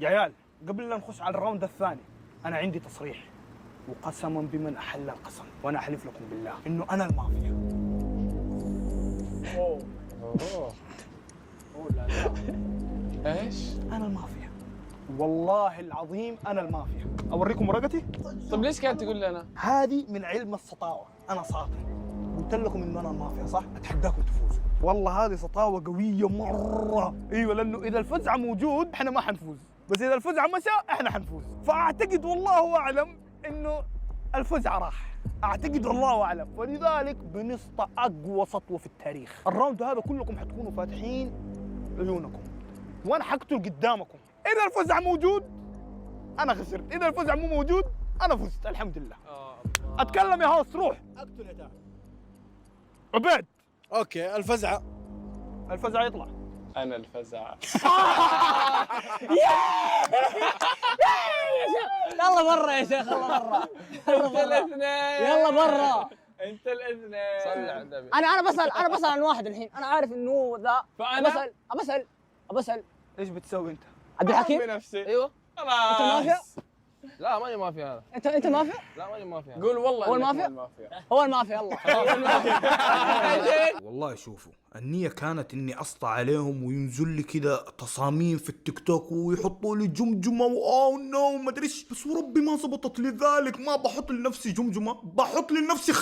يا عيال قبل لا نخش على الراوند الثاني انا عندي تصريح، وقسما بمن احل القسم وانا احلف لكم بالله انه انا المافيا. اوه لا لا. ايش؟ انا المافيا والله العظيم، انا المافيا. اوريكم ورقتي؟ طب ليش كانت تقول لي انا؟ هذه من علم السطاوه، انا ساطع. قلت لكم انه انا المافيا صح؟ اتحداكم تفوزوا. والله هذه سطاوه قويه مره. ايوه، لانه اذا الفزعه موجود احنا ما حنفوز، بس اذا الفزعه مشى احنا حنفوز. فاعتقد والله اعلم انه الفزعه راح، اعتقد والله اعلم، ولذلك بنسطى اقوى سطوه في التاريخ. الراوند هذا كلكم حتكونوا فاتحين عيونكم وانا حقتل قدامكم. اذا الفزعه موجود انا خسرت، اذا الفزعه مو موجود انا فزت الحمد لله. اتكلم يا هوس، روح اقتل هداك. عبيد. اوكي الفزعه. الفزعه يطلع. انا الفزع. يلا برا يا شيخ، يلا برا. انت الاثنين. يلا برا. انت الاثنين. صل على النبي. انا بسأل عن واحد الحين، انا عارف انه هو ذا. فانا بسأل ايش بتسوي انت؟ عبد الحكيم. بنفسي. ايوه. انت مافيا؟ لا ماني مافيا هذا. انت مافيا؟ لا ماني مافيا هذا. قول والله هو إنك المافيا؟ المافيا. هو المافيا. يلا. والله شوفوا، النية كانت اني اسطى عليهم وينزل لي كذا تصاميم في التيك توك ويحطوا لي جمجمة واو نو ما ادري ايش، بس وربي ما زبطت لي ذلك. ما بحط لنفسي جمجمة، بحط لنفسي